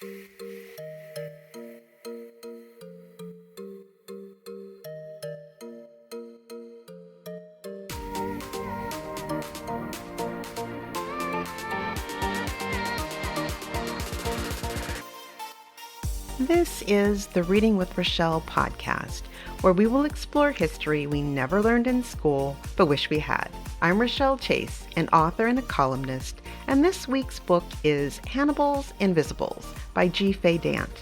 This is the Reading with Rachelle podcast, where we will explore history we never learned in school but wish we had. I'm Rachelle Chase, an author and a columnist, and this week's book is Hannibal's Invisibles by Faye Dant.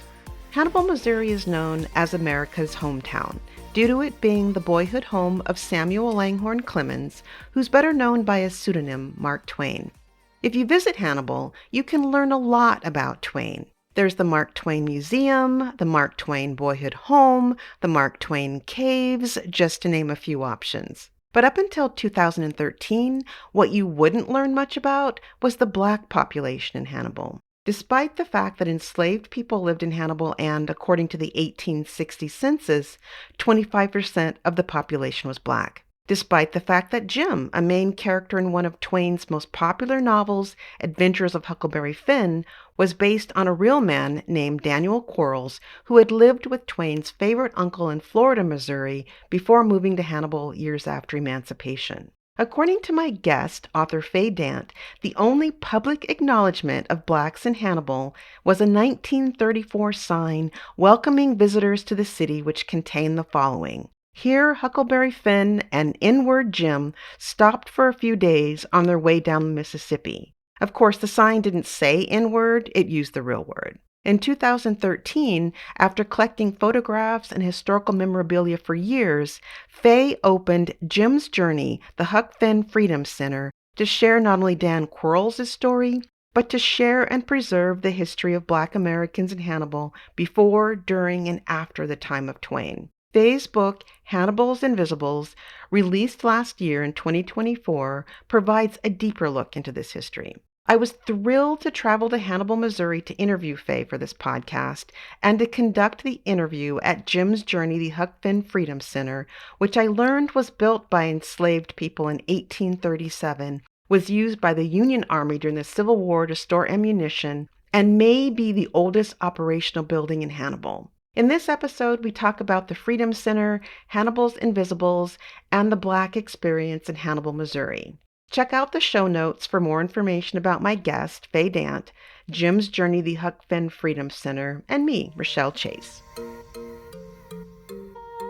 Hannibal, Missouri is known as America's hometown, due to it being the boyhood home of Samuel Langhorne Clemens, who's better known by his pseudonym Mark Twain. If you visit Hannibal, you can learn a lot about Twain. There's the Mark Twain Museum, the Mark Twain Boyhood Home, the Mark Twain Caves, just to name a few options. But up until 2013, what you wouldn't learn much about was the Black population in Hannibal. Despite the fact that enslaved people lived in Hannibal and, according to the 1860 census, 25% of the population was Black. Despite the fact that Jim, a main character in one of Twain's most popular novels, Adventures of Huckleberry Finn, was based on a real man named Daniel Quarles, who had lived with Twain's favorite uncle in Florida, Missouri, before moving to Hannibal years after emancipation. According to my guest, author Faye Dant, the only public acknowledgment of Blacks in Hannibal was a 1934 sign welcoming visitors to the city, which contained the following: "Here Huckleberry Finn and Inward Jim stopped for a few days on their way down the Mississippi." Of course, the sign didn't say N-word, it used the real word. In 2013, after collecting photographs and historical memorabilia for years, Faye opened Jim's Journey, the Huck Finn Freedom Center, to share not only Dan Quarles' story, but to share and preserve the history of Black Americans in Hannibal before, during, and after the time of Twain. Faye's book, Hannibal's Invisibles, released last year in 2024, provides a deeper look into this history. I was thrilled to travel to Hannibal, Missouri to interview Faye for this podcast and to conduct the interview at Jim's Journey, the Huck Finn Freedom Center, which I learned was built by enslaved people in 1837, was used by the Union Army during the Civil War to store ammunition, and may be the oldest operational building in Hannibal. In this episode, we talk about the Freedom Center, Hannibal's Invisibles, and the Black experience in Hannibal, Missouri. Check out the show notes for more information about my guest, Faye Dant, Jim's Journey, the Huck Finn Freedom Center, and me, Rachelle Chase.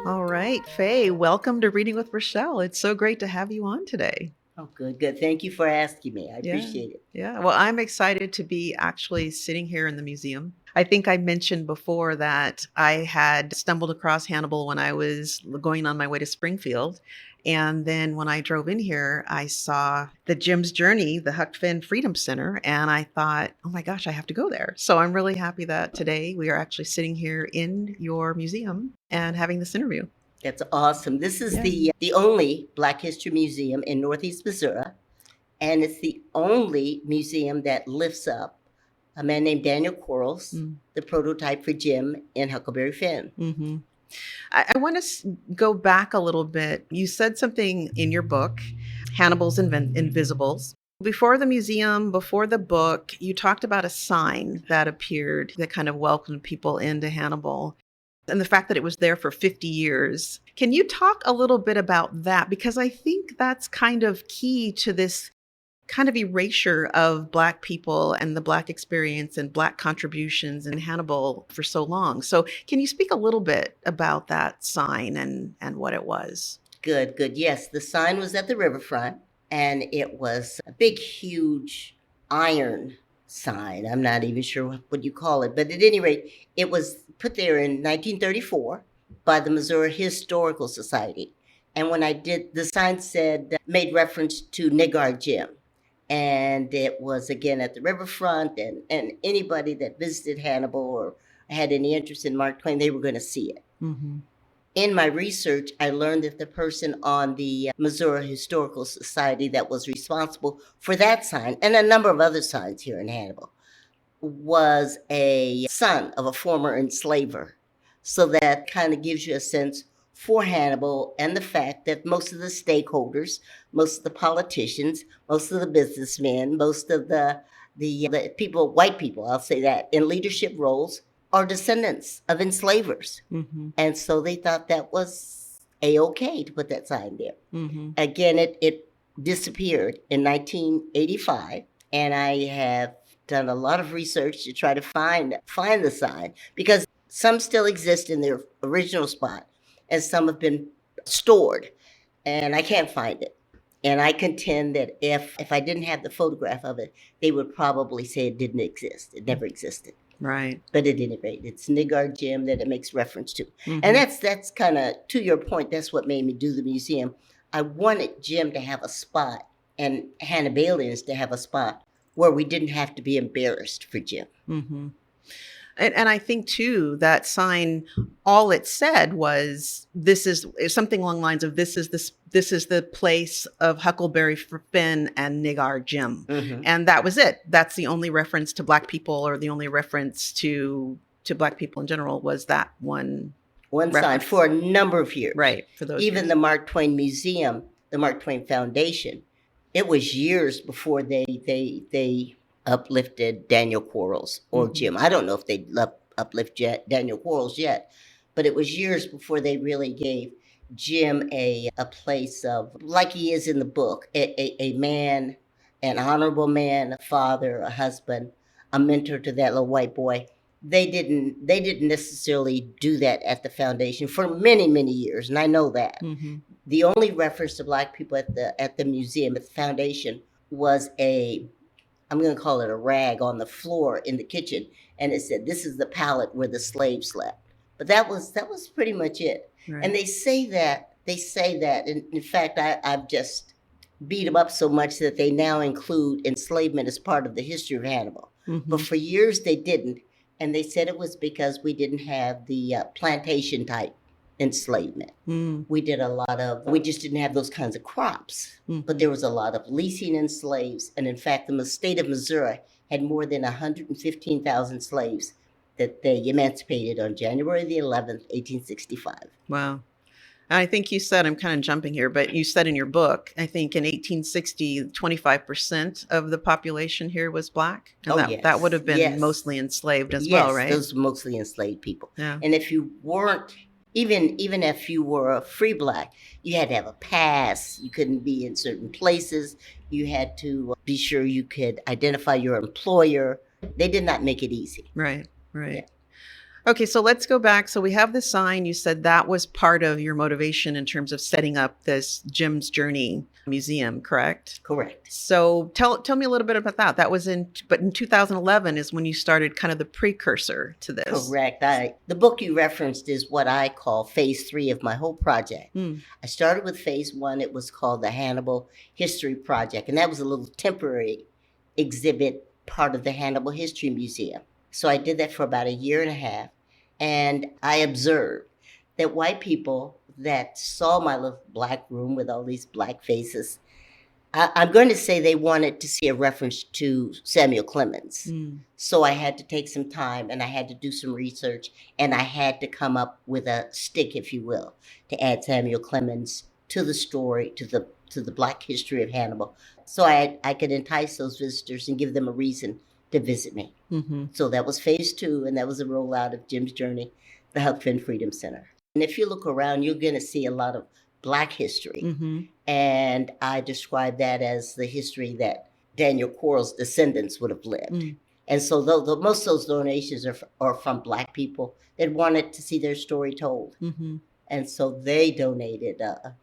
All right, Faye, welcome to Reading with Rachelle. It's so great to have you on today. Oh, good. Thank you for asking me. I appreciate it. Yeah, well, I'm excited to be actually sitting here in the museum. I think I mentioned before that I had stumbled across Hannibal when I was going on my way to Springfield. And then when I drove in here, I saw the Jim's Journey, the Huck Finn Freedom Center, and I thought, oh my gosh, I have to go there. So I'm really happy that today we are actually sitting here in your museum and having this interview. That's awesome. This is the only Black History Museum in Northeast Missouri, and it's the only museum that lifts up a man named Daniel Quarles, the prototype for Jim in Huckleberry Finn. Mm-hmm. I want to go back a little bit. You said something in your book, Hannibal's Invisibles. Before the museum, before the book, you talked about a sign that appeared that kind of welcomed people into Hannibal and the fact that it was there for 50 years. Can you talk a little bit about that? Because I think that's kind of key to this kind of erasure of Black people and the Black experience and Black contributions in Hannibal for so long. So can you speak a little bit about that sign and what it was? Good. Yes, the sign was at the riverfront, and it was a big, huge iron sign. I'm not even sure what you call it, but at any rate, it was put there in 1934 by the Missouri Historical Society. And when I did, the sign made reference to Nigger Jim. And it was, again, at the riverfront, and anybody that visited Hannibal or had any interest in Mark Twain, they were going to see it. Mm-hmm. In my research, I learned that the person on the Missouri Historical Society that was responsible for that sign, and a number of other signs here in Hannibal, was a son of a former enslaver. So that kind of gives you a sense for Hannibal and the fact that most of the stakeholders, most of the politicians, most of the businessmen, most of the the people, white people, I'll say that, in leadership roles are descendants of enslavers. Mm-hmm. And so they thought that was A-okay to put that sign there. Mm-hmm. Again, it disappeared in 1985, and I have done a lot of research to try to find the sign, because some still exist in their original spot and some have been stored, and I can't find it. And I contend that if I didn't have the photograph of it, they would probably say it didn't exist. It never existed. Right. But at any rate, it's Nigar Jim that it makes reference to. Mm-hmm. And that's kind of, to your point, that's what made me do the museum. I wanted Jim to have a spot and Hannibalians to have a spot where we didn't have to be embarrassed for Jim. Mm-hmm. And I think, too, that sign, all it said was, this is something along the lines of, this is the place of Huckleberry Finn and Nigar Jim. Mm-hmm. And that was it. That's the only reference to Black people, or the only reference to Black people in general, was that one sign for a number of years. Right. For those Even years. the Mark Twain Museum, the Mark Twain Foundation, it was years before they uplifted Daniel Quarles or Mm-hmm. Jim. I don't know if they uplift Daniel Quarles yet, but it was years before they really gave Jim a place of, like he is in the book, a man, an honorable man, a father, a husband, a mentor to that little white boy. They didn't necessarily do that at the foundation for many, many years, and I know that. Mm-hmm. The only reference to Black people at the museum, at the foundation, was I'm going to call it a rag on the floor in the kitchen, and it said, "This is the pallet where the slaves slept." But that was pretty much it. Right. And they say that, and in fact, I've just beat them up so much that they now include enslavement as part of the history of Hannibal. Mm-hmm. But for years they didn't, and they said it was because we didn't have the plantation type enslavement. Mm. We just didn't have those kinds of crops. Mm. But there was a lot of leasing in slaves. And in fact, the state of Missouri had more than 115,000 slaves that they emancipated on January the 11th, 1865. Wow. I think you said, I'm kind of jumping here, but you said in your book, I think in 1860, 25% of the population here was Black. And Yes. that would have been Yes. mostly enslaved as Yes, well, right? those were mostly enslaved people. Yeah. And if you weren't, even if you were a free Black, you had to have a pass. You couldn't be in certain places. You had to be sure you could identify your employer. They did not make it easy. Right. Yeah. Okay, so let's go back. So we have the sign. You said that was part of your motivation in terms of setting up this Jim's Journey museum, correct? Correct. So tell me a little bit about that. That was in 2011 is when you started kind of the precursor to this. Correct. The book you referenced is what I call phase 3 of my whole project. Mm. I started with phase 1. It was called the Hannibal History Project, and that was a little temporary exhibit, part of the Hannibal History Museum. So I did that for about a year and a half, and I observed that white people that saw my little Black room with all these Black faces, I'm going to say they wanted to see a reference to Samuel Clemens. Mm. So I had to take some time, and I had to do some research, and I had to come up with a stick, if you will, to add Samuel Clemens to the story, to the Black history of Hannibal. So I could entice those visitors and give them a reason to visit me. Mm-hmm. So that was phase 2, and that was a rollout of Jim's Journey, the Huck Finn Freedom Center. And if you look around, you're going to see a lot of Black history. Mm-hmm. And I describe that as the history that Daniel Quarles' descendants would have lived. Mm. And so most of those donations are from Black people that wanted to see their story told. Mm-hmm. And so they donated a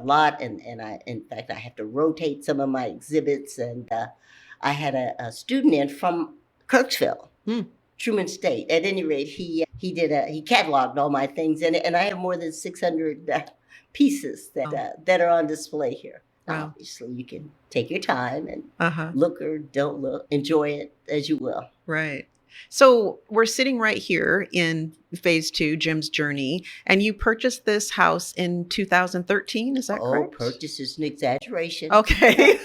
lot. And in fact, I have to rotate some of my exhibits. And I had a student in from Kirksville, Truman State. At any rate, he cataloged all my things, and I have more than 600 pieces that are on display here. Wow. Obviously, you can take your time and look or don't look, enjoy it as you will. Right. So we're sitting right here in phase 2, Jim's Journey, and you purchased this house in 2013. Is that correct? Oh, purchase is an exaggeration. Okay.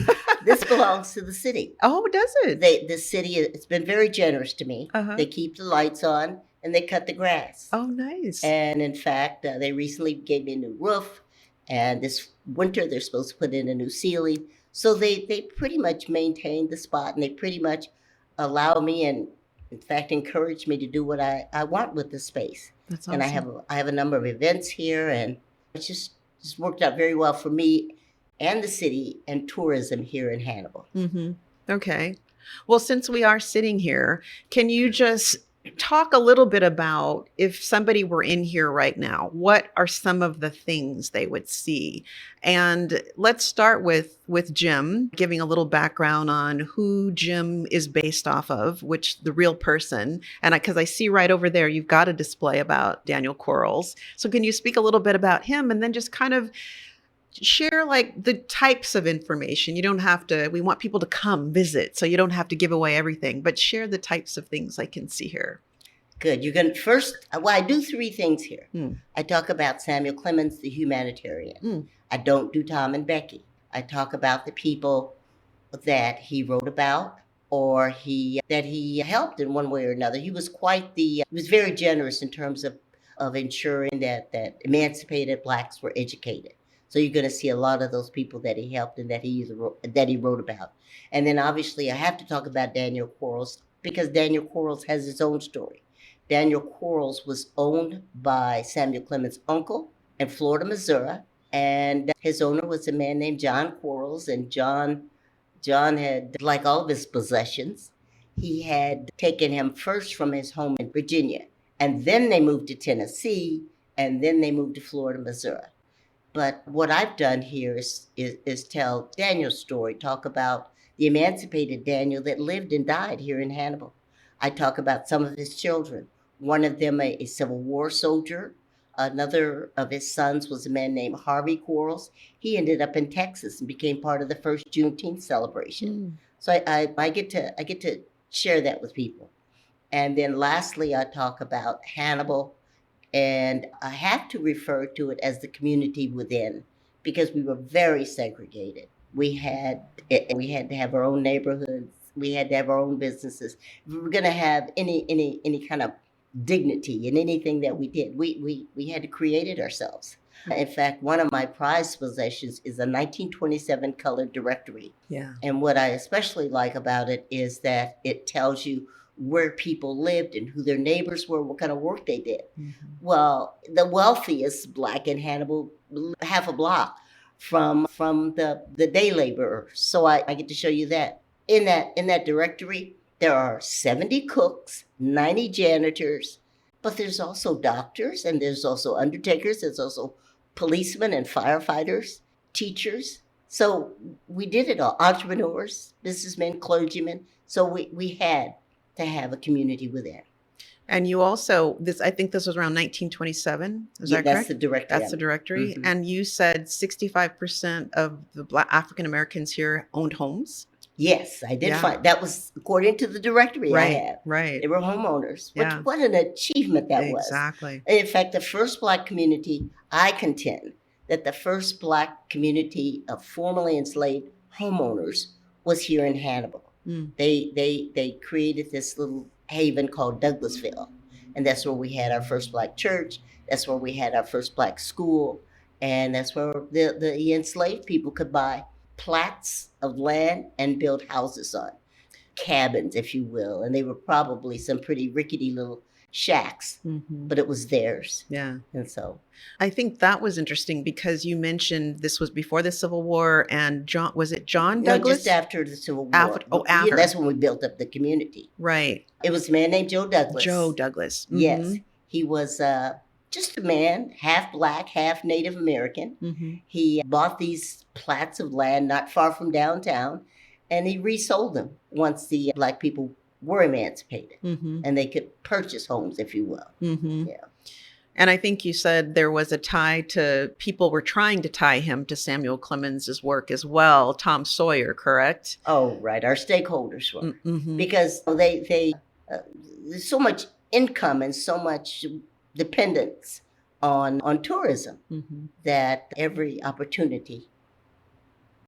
This belongs to the city. Oh, does it? The city, it's been very generous to me. Uh-huh. They keep the lights on and they cut the grass. Oh, nice. And in fact, they recently gave me a new roof. And this winter, they're supposed to put in a new ceiling. So they pretty much maintained the spot, and they pretty much allow me, and in fact encourage me to do what I want with the space. That's And awesome. I have a number of events here, and it's just worked out very well for me and the city and tourism here in Hannibal. Mm-hmm. Okay. Well, since we are sitting here, can you just talk a little bit about if somebody were in here right now, what are some of the things they would see? And let's start with Jim, giving a little background on who Jim is based off of, which the real person. And because I see right over there, you've got a display about Daniel Quarles. So can you speak a little bit about him and then just kind of share like the types of information? You don't have to, we want people to come visit, so you don't have to give away everything, but share the types of things I can see here. Good. You're going to first, well, I do three things here. Hmm. I talk about Samuel Clemens, the humanitarian. I don't do Tom and Becky. I talk about the people that he wrote about, or that he helped in one way or another. He was he was very generous in terms of ensuring that emancipated Blacks were educated. So you're going to see a lot of those people that he helped and that he wrote about. And then obviously I have to talk about Daniel Quarles, because Daniel Quarles has his own story. Daniel Quarles was owned by Samuel Clemens' uncle in Florida, Missouri, and his owner was a man named John Quarles. And John had, like all of his possessions, he had taken him first from his home in Virginia, and then they moved to Tennessee, and then they moved to Florida, Missouri. But what I've done here is tell Daniel's story, talk about the emancipated Daniel that lived and died here in Hannibal. I talk about some of his children. One of them, a Civil War soldier. Another of his sons was a man named Harvey Quarles. He ended up in Texas and became part of the first Juneteenth celebration. So I get to share that with people. And then lastly, I talk about Hannibal, and I have to refer to it as the community within, because we were very segregated. We had to have our own neighborhoods. We had to have our own businesses. If we were going to have any kind of dignity in anything that we did, we had to create it ourselves. In fact, one of my prized possessions is a 1927 colored directory. Yeah. And what I especially like about it is that it tells you where people lived and who their neighbors were, what kind of work they did. Well, the wealthiest Black in Hannibal, half a block from the day laborers. So I get to show you that. In that directory, there are 70 cooks, 90 janitors, but there's also doctors, and there's also undertakers, there's also policemen and firefighters, teachers. So we did it all. Entrepreneurs, businessmen, clergymen. So we had to have a community within. And you also, I think this was around 1927. Is that correct? That's the directory. That's the directory. And you said 65% of the Black African Americans here owned homes. Yes, I did find that was according to the directory I have. Right. They were homeowners. What an achievement that was. Exactly. In fact, the first Black community, I contend that the first Black community of formerly enslaved homeowners was here in Hannibal. They created this little haven called Douglasville, and that's where we had our first Black church. That's where we had our first Black school, and that's where the enslaved people could buy plats of land and build houses on, cabins, if you will. And they were probably some pretty rickety little shacks, but it was theirs. Yeah. And so I think that was interesting because you mentioned this was before the Civil War, and was it John Douglas? No, just after the Civil War. After. Yeah, that's when we built up the community. Right. It was a man named Joe Douglas. Joe Douglas. Yes. He was just a man, half Black, half Native American. He bought these plats of land not far from downtown, and he resold them once the Black people were emancipated, and they could purchase homes, if you will. Yeah. And I think you said there was a tie to, people were trying to tie him to Samuel Clemens's work as well. Tom Sawyer, correct? Oh, right. Our stakeholders were. Because there's so much income and so much dependence on tourism that every opportunity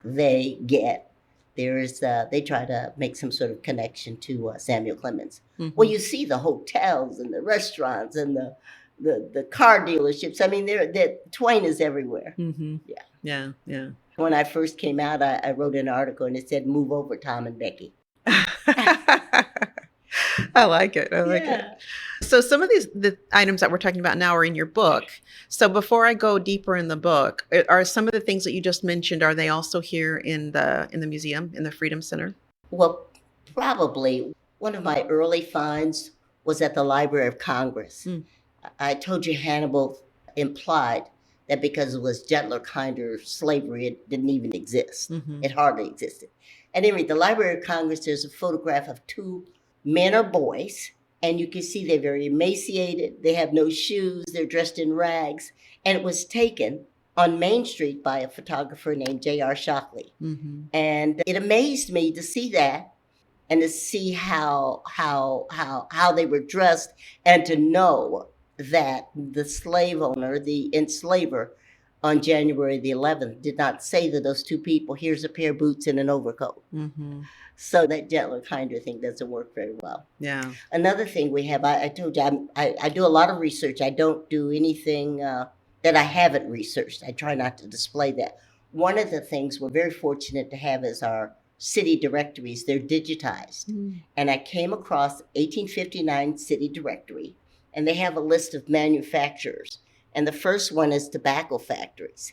they get, they try to make some sort of connection to Samuel Clemens. Well, you see the hotels and the restaurants and the car dealerships. I mean, that Twain is everywhere. Mm-hmm. Yeah. Yeah. Yeah. When I first came out, I wrote an article and it said, "Move over, Tom and Becky." I like it. I like it. Yeah. So some of the items that we're talking about now are in your book. So before I go deeper in the book, are some of the things that you just mentioned, are they also here in the museum, in the Freedom Center? Well, probably one of my early finds was at the Library of Congress. Mm. I told you Hannibal implied that because it was gentler, kinder slavery, it didn't even exist. Mm-hmm. It hardly existed. At any rate, the Library of Congress, there's a photograph of two men or boys, and you can see they're very emaciated. They have no shoes. They're dressed in rags. And it was taken on Main Street by a photographer named J.R. Shockley. Mm-hmm. And it amazed me to see that and to see how they were dressed and to know that the slave owner, the enslaver, on January the 11th did not say to those two people, "Here's a pair of boots and an overcoat." Mm-hmm. So that gentler, kinder thing doesn't work very well. Yeah. Another thing we have, I told you, I do a lot of research. I don't do anything that I haven't researched. I try not to display that. One of the things we're very fortunate to have is our city directories. They're digitized. Mm. And I came across 1859 city directory, and they have a list of manufacturers. And the first one is tobacco factories.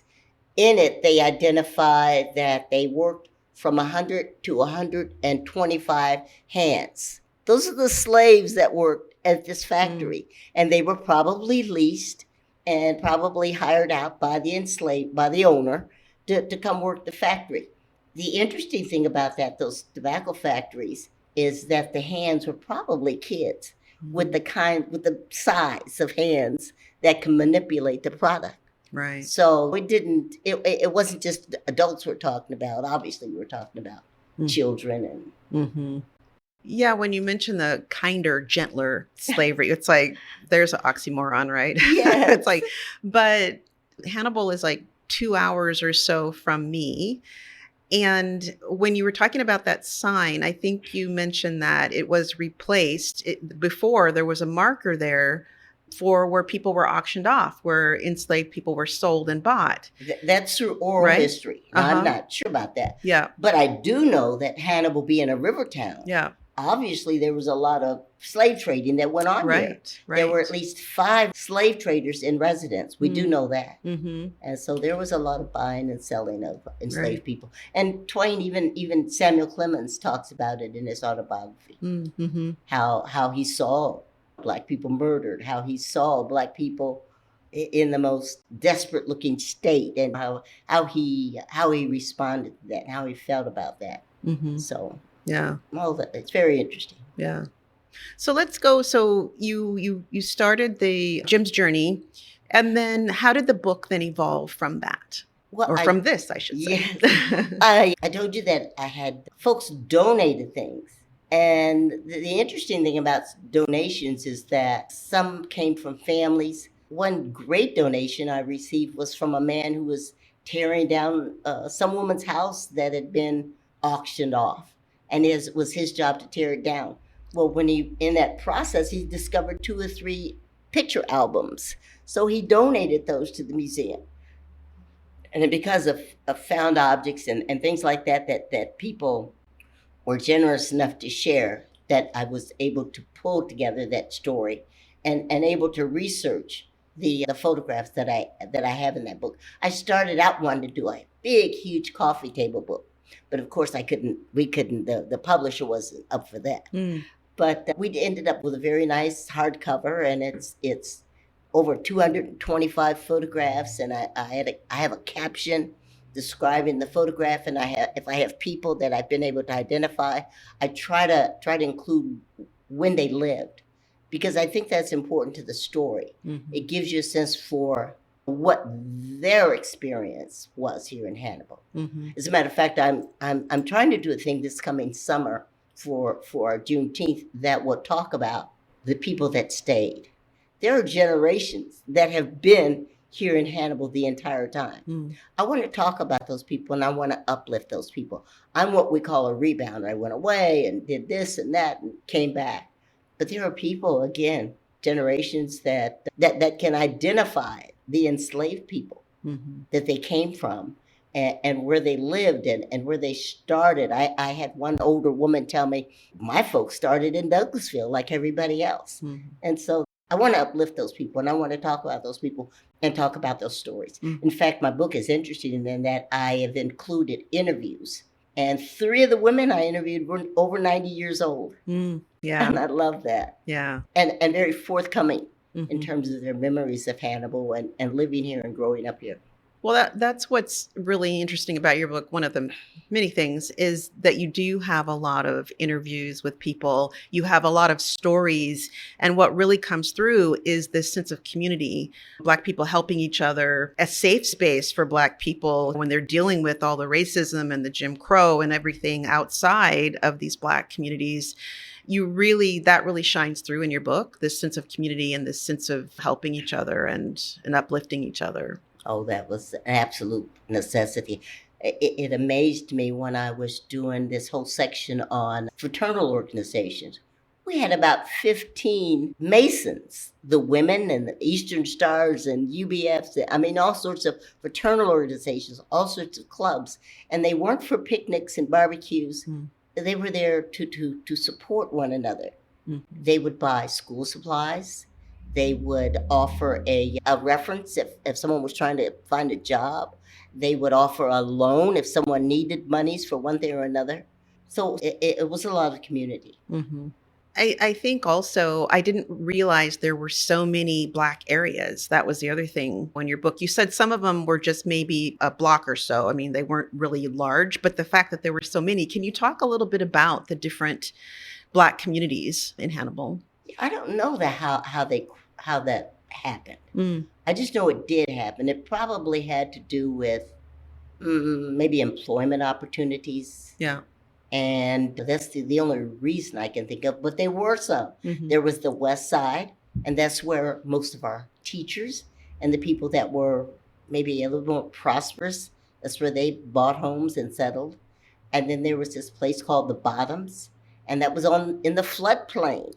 In it, they identify that they worked from 100 to 125 hands. Those are the slaves that worked at this factory. And they were probably leased and probably hired out by the owner to come work the factory. The interesting thing about those tobacco factories is that the hands were probably kids with the size of hands that can manipulate the product. Right. So it wasn't just adults we're talking about. Obviously, we were talking about children and. Mm-hmm. Yeah, when you mention the kinder, gentler slavery, it's like there's an oxymoron, right? Yeah. It's like, but Hannibal is like 2 hours or so from me. And when you were talking about that sign, I think you mentioned that it was replaced. Before, there was a marker there for where people were auctioned off, where enslaved people were sold and bought. That's through oral Right? history. Now, I'm not sure about that. Yeah. But I do know that Hannibal being a river town, Yeah. obviously there was a lot of slave trading that went on there. Right. There were at least 5 slave traders in residence. We do know that. Mm-hmm. And so there was a lot of buying and selling of enslaved Right. people. And Twain, even Samuel Clemens talks about it in his autobiography, Mm-hmm. how he saw Black people murdered, how he saw Black people in the most desperate looking state, and how he responded to that, and how he felt about that. Mm-hmm. So Yeah. well, it's very interesting. Yeah. So let's go. So you started the Jim's journey, and then how did the book then evolve from that? Well, From this, I should say. Yes. I told you that I had folks donated things. And the interesting thing about donations is that some came from families. One great donation I received was from a man who was tearing down some woman's house that had been auctioned off. And it was his job to tear it down. Well, in that process, he discovered 2 or 3 picture albums. So he donated those to the museum. And because of found objects and things like that people were generous enough to share, that I was able to pull together that story and able to research the photographs that I have in that book. I started out wanting to do a big, huge coffee table book. But of course, the publisher wasn't up for that. But we ended up with a very nice hardcover, and it's over 225 photographs, and I have a caption describing the photograph, and if I have people that I've been able to identify, I try to include when they lived, because I think that's important to the story. Mm-hmm. It gives you a sense for what their experience was here in Hannibal. Mm-hmm. As a matter of fact, I'm trying to do a thing this coming summer for Juneteenth that will talk about the people that stayed. There are generations that have been here in Hannibal the entire time. I want to talk about those people, and I want to uplift those people. I'm what we call a rebounder. I went away and did this and that and came back. But there are people, again, generations that can identify the enslaved people that they came from, and where they lived, and where they started. I had one older woman tell me, my folks started in Douglasville like everybody else. And so I want to uplift those people, and I want to talk about those people and talk about those stories. In fact, my book is interesting in that I have included interviews. And 3 of the women I interviewed were over 90 years old. Yeah. And I love that. Yeah. And very forthcoming in terms of their memories of Hannibal and living here and growing up here. Well, that's what's really interesting about your book. One of the many things is that you do have a lot of interviews with people. You have a lot of stories. And what really comes through is this sense of community, Black people helping each other, a safe space for Black people when they're dealing with all the racism and the Jim Crow and everything outside of these Black communities. That really shines through in your book, this sense of community and this sense of helping each other and uplifting each other. Oh, that was an absolute necessity. It amazed me when I was doing this whole section on fraternal organizations. We had about 15 Masons, the women and the Eastern Stars and UBFs. I mean, all sorts of fraternal organizations, all sorts of clubs. And they weren't for picnics and barbecues. They were there to support one another. They would buy school supplies. They would offer a reference if someone was trying to find a job. They would offer a loan if someone needed monies for one thing or another. So it was a lot of community. I think also I didn't realize there were so many Black areas. That was the other thing when your book, you said some of them were just maybe a block or so. I mean, they weren't really large, but the fact that there were so many, can you talk a little bit about the different Black communities in Hannibal? I don't know how that happened. I just know it did happen. It probably had to do with maybe employment opportunities. Yeah. And that's the only reason I can think of, but there were some. There was the West Side, and that's where most of our teachers and the people that were maybe a little more prosperous, that's where they bought homes and settled. And then there was this place called the Bottoms, and that was in the floodplain.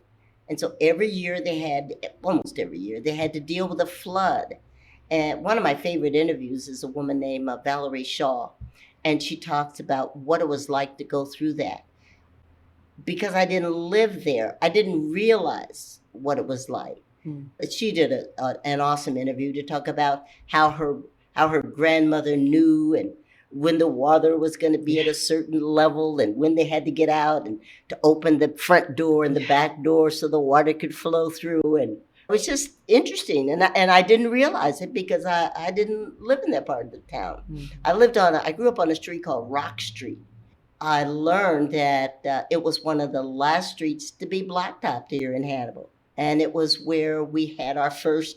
And so almost every year, they had to deal with a flood. And one of my favorite interviews is a woman named Valerie Shaw. And she talks about what it was like to go through that. Because I didn't live there, I didn't realize what it was like. But she did an awesome interview to talk about how her grandmother knew and when the water was going to be at a certain level and when they had to get out and to open the front door and the back door so the water could flow through. And it was just interesting. And I didn't realize it because I didn't live in that part of the town. I grew up on a street called Rock Street. I learned that it was one of the last streets to be blacktopped here in Hannibal. And it was where we had our first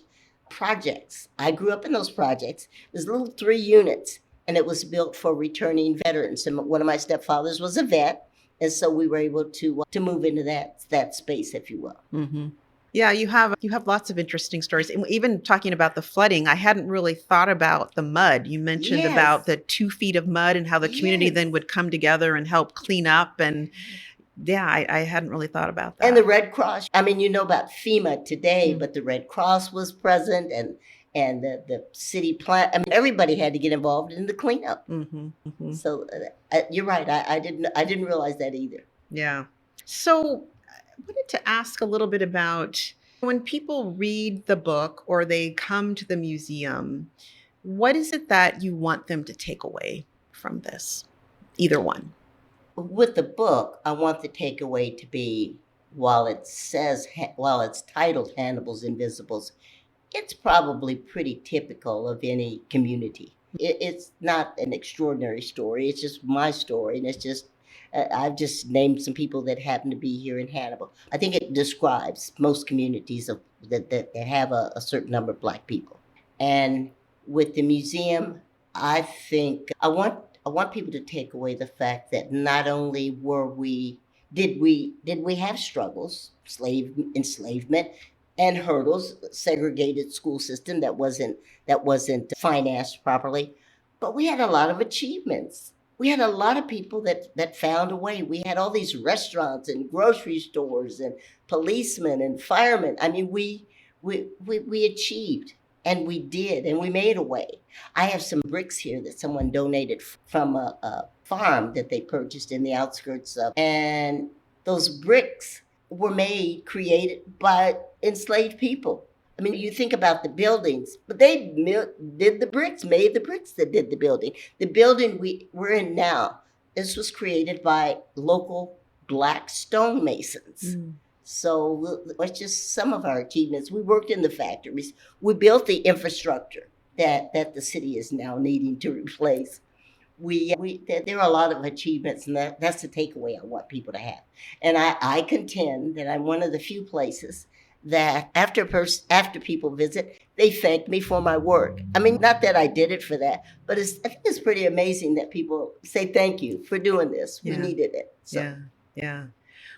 projects. I grew up in those projects. It was little 3 units. And it was built for returning veterans. And one of my stepfathers was a vet. And so we were able to move into that space, if you will. Yeah, you have lots of interesting stories. And even talking about the flooding, I hadn't really thought about the mud. You mentioned about the 2 feet of mud and how the community then would come together and help clean up. And yeah, I hadn't really thought about that. And the Red Cross. I mean, you know about FEMA today, but the Red Cross was present and the city plant. I mean, everybody had to get involved in the cleanup. So you're right. I didn't realize that either. Yeah. So I wanted to ask a little bit about when people read the book or they come to the museum, what is it that you want them to take away from this? Either one. With the book, I want the takeaway to be, while it's titled Hannibal's Invisibles, it's probably pretty typical of any community. It's not an extraordinary story. It's just my story. And it's just, I've just named some people that happen to be here in Hannibal. I think it describes most communities that have a certain number of Black people. And with the museum, I think I want people to take away the fact that not only did we have struggles, enslavement, and hurdles, segregated school system that wasn't financed properly. But we had a lot of achievements. we had a lot of people that found a way. We had all these restaurants and grocery stores and policemen and firemen. I mean, we achieved, and we did, and we made a way. I have some bricks here that someone donated from a farm that they purchased in the outskirts of, and those bricks were created by enslaved people. I mean, you think about the buildings, but they did the bricks, made the bricks that did the building. The building we're in now, this was created by local Black stonemasons. Mm. So it's just some of our achievements. We worked in the factories. We built the infrastructure that the city is now needing to replace. There are a lot of achievements, and that's the takeaway I want people to have. And I contend that I'm one of the few places that after people visit, they thank me for my work. I mean, not that I did it for that, but I think it's pretty amazing that people say thank you for doing this. Yeah. We needed it. So. Yeah.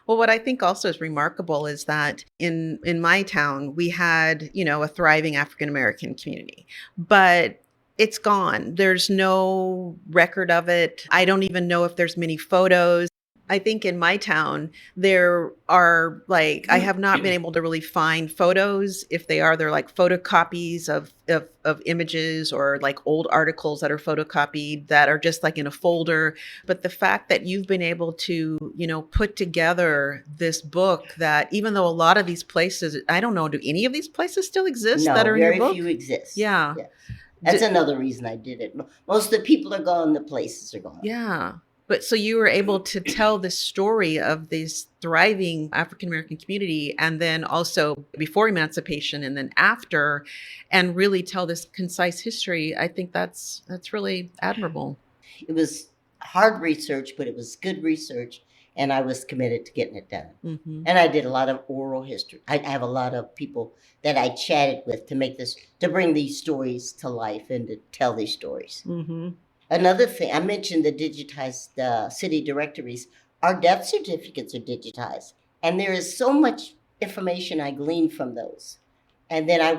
Well, what I think also is remarkable is that in my town, we had, a thriving African-American community, but it's gone. There's no record of it. I don't even know if there's many photos. I think in my town, there are I have not been able to really find photos. If they are, they're like photocopies of images or like old articles that are photocopied that are just like in a folder. But the fact that you've been able to, put together this book that even though a lot of these places, I don't know, do any of these places still exist that are in your book? No, very few exist. Yeah. That's another reason I did it. Most of the people are gone, the places are gone. Yeah. But so you were able to tell the story of this thriving African-American community, and then also before emancipation and then after, and really tell this concise history. I think that's really admirable. It was hard research, but it was good research, and I was committed to getting it done. Mm-hmm. And I did a lot of oral history. I have a lot of people that I chatted with to bring these stories to life and to tell these stories. Mm-hmm. Another thing, I mentioned the digitized city directories. Our death certificates are digitized. And there is so much information I glean from those. And then I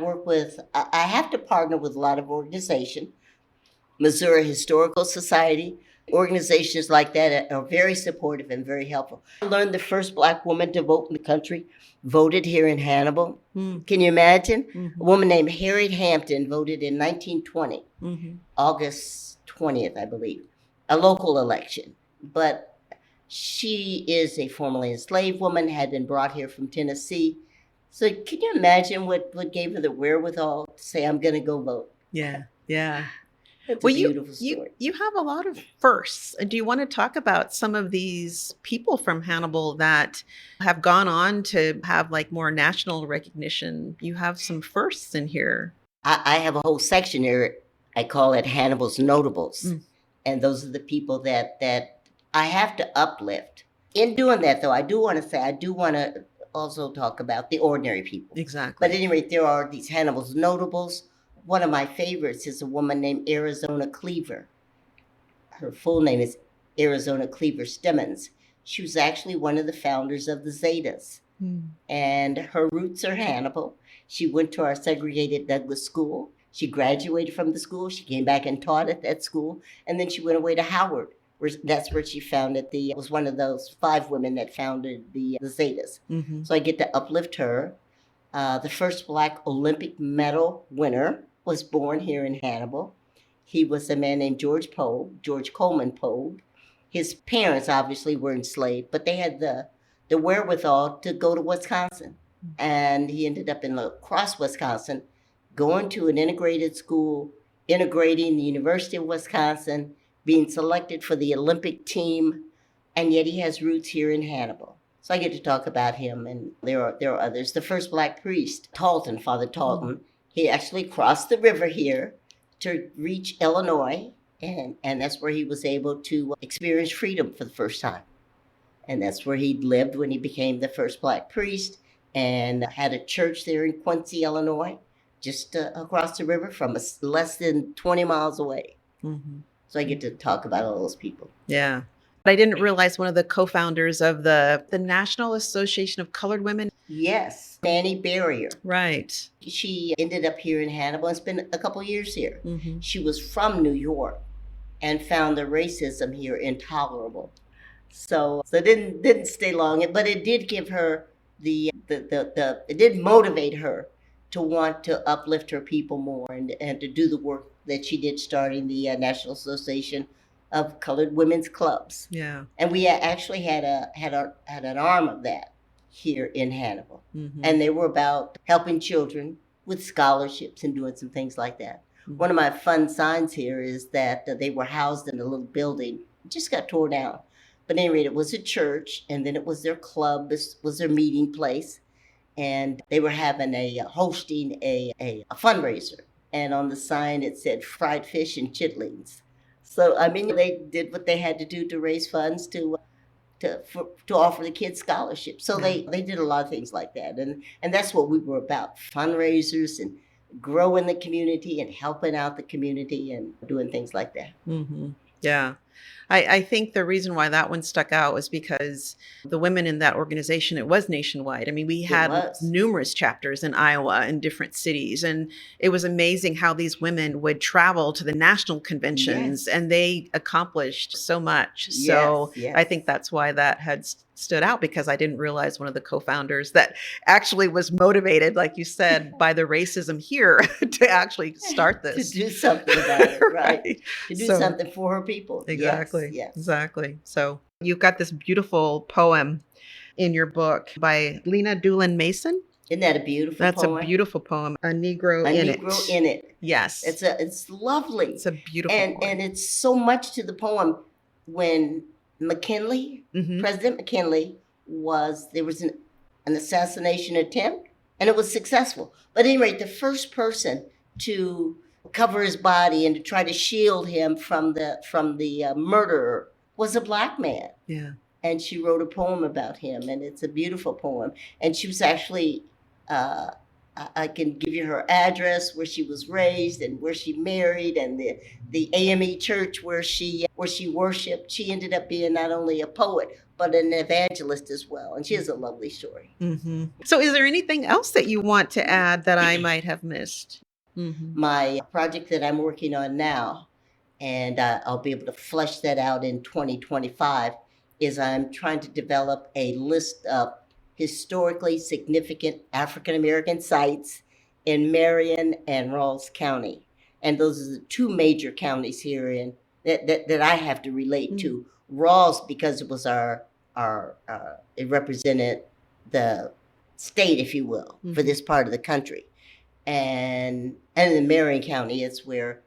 have to partner with a lot of organizations. Missouri Historical Society, organizations like that are very supportive and very helpful. I learned the first Black woman to vote in the country voted here in Hannibal. Mm. Can you imagine? Mm-hmm. A woman named Harriet Hampton voted in 1920, August 20th, I believe, a local election. But she is a formerly enslaved woman, had been brought here from Tennessee. So can you imagine what gave her the wherewithal to say, I'm going to go vote? Yeah. It's a beautiful story. You have a lot of firsts. Do you want to talk about some of these people from Hannibal that have gone on to have more national recognition? You have some firsts in here. I have a whole section here. I call it Hannibal's Notables. Mm. And those are the people that I have to uplift. In doing that, though, I do want to also talk about the ordinary people. Exactly. But at any rate, there are these Hannibal's Notables. One of my favorites is a woman named Arizona Cleaver. Her full name is Arizona Cleaver Stemmons. She was actually one of the founders of the Zetas. Mm. And her roots are Hannibal. She went to our segregated Douglas School. She graduated from the school. She came back and taught at that school. And then she went away to Howard. That's where she founded was one of those 5 women that founded the Zetas. Mm-hmm. So I get to uplift her. The first Black Olympic medal winner was born here in Hannibal. He was a man named George Coleman Pogue. His parents obviously were enslaved, but they had the wherewithal to go to Wisconsin. And he ended up in La Crosse, Wisconsin, going to an integrated school, integrating the University of Wisconsin, being selected for the Olympic team, and yet he has roots here in Hannibal. So I get to talk about him, and there are others. The first Black priest, Father Talton, he actually crossed the river here to reach Illinois, and that's where he was able to experience freedom for the first time. And that's where he lived when he became the first Black priest, and had a church there in Quincy, Illinois, just across the river from less than 20 miles away. Mm-hmm. So I get to talk about all those people. Yeah. But I didn't realize one of the co-founders of the National Association of Colored Women. Yes, Fannie Barrier. Right. She ended up here in Hannibal and spent a couple years here. Mm-hmm. She was from New York, and found the racism here intolerable. So it didn't stay long, but it did give her it did motivate her to want to uplift her people more and to do the work that she did, starting the National Association of Colored Women's Clubs. Yeah. And we actually had an arm of that here in Hannibal, Mm-hmm. and they were about helping children with scholarships and doing some things like that. Mm-hmm. One of my fun signs here is that they were housed in a little building. It just got torn down. But at any rate, it was a church, and then it was their club. This was their meeting place. And they were having hosting a fundraiser. And on the sign, it said fried fish and chitlins. So, I mean, they did what they had to do to raise funds to offer the kids scholarships. So they did a lot of things like that. And that's what we were about, fundraisers and growing the community and helping out the community and doing things like that. Mm-hmm. Yeah. I think the reason why that one stuck out was because the women in that organization, it was nationwide. I mean, we had numerous chapters in Iowa and different cities. And it was amazing how these women would travel to the national conventions, and they accomplished so much. So I think that's why that had stood out, because I didn't realize one of the co-founders that actually was motivated, like you said, by the racism here to actually start this. To do something about it, right? To do something for her people. Exactly. Yes. Exactly. So you've got this beautiful poem in your book by Lena Doolin Mason. Isn't that a beautiful poem? That's a beautiful poem. A Negro in It. A Negro in It. Yes. It's lovely. It's a beautiful poem. And it's so much to the poem. When McKinley, President McKinley, there was an assassination attempt, and it was successful. But at any rate, the first person to cover his body and to try to shield him from the murderer was a Black man. Yeah. And she wrote a poem about him, and it's a beautiful poem. And she was actually, I can give you her address, where she was raised and where she married, and the AME church where she worshiped. She ended up being not only a poet, but an evangelist as well. And she has a lovely story. Mm-hmm. So is there anything else that you want to add that I might have missed? Mm-hmm. My project that I'm working on now, and I'll be able to flesh that out in 2025, is I'm trying to develop a list of historically significant African-American sites in Marion and Rawls County. And those are the two major counties here that I have to relate to. Rawls, because it was it represented the state, if you will, for this part of the country. And in Marion County, it's where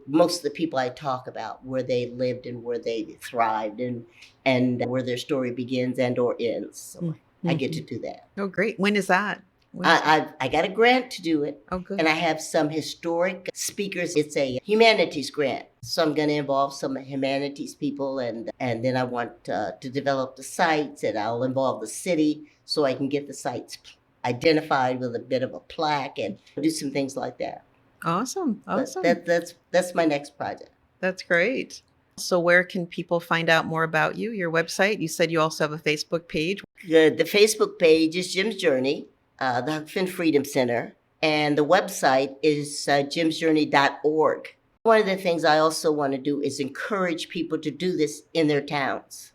most of the people I talk about, where they lived and where they thrived, and where their story begins and or ends. So I get to do that. Oh, great. When is that? I got a grant to do it. Oh, good. And I have some historic speakers. It's a humanities grant. So I'm going to involve some humanities people, and then I want to develop the sites, and I'll involve the city so I can get the sites identified with a bit of a plaque and do some things like that. Awesome. That's my next project. That's great. So where can people find out more about you, your website? You said you also have a Facebook page. The Facebook page is Jim's Journey, the Huck Finn Freedom Center, and the website is jimsjourney.org. One of the things I also want to do is encourage people to do this in their towns,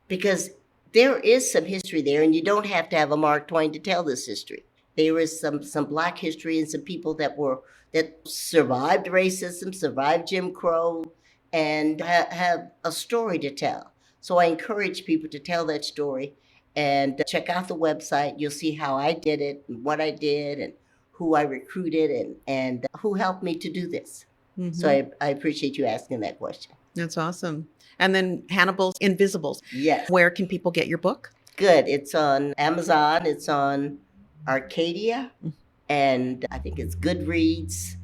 because there is some history there, and you don't have to have a Mark Twain to tell this history. There is some Black history and some people that survived racism, survived Jim Crow, and have a story to tell. So I encourage people to tell that story, and check out the website. You'll see how I did it, and what I did, and who I recruited, and who helped me to do this. So I appreciate you asking that question. That's awesome. And then Hannibal's Invisibles. Yes. Where can people get your book? Good. It's on Amazon. It's on Arcadia, and I think it's Goodreads.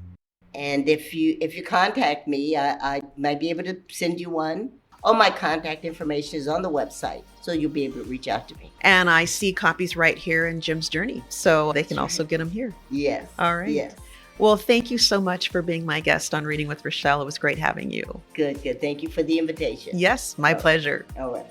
And if you contact me, I might be able to send you one. All my contact information is on the website, so you'll be able to reach out to me. And I see copies right here in Jim's Journey, so they can also get them here. Yes. All right. Yes. Well, thank you so much for being my guest on Reading with Rachelle. It was great having you. Good. Thank you for the invitation. Yes, my pleasure. All right.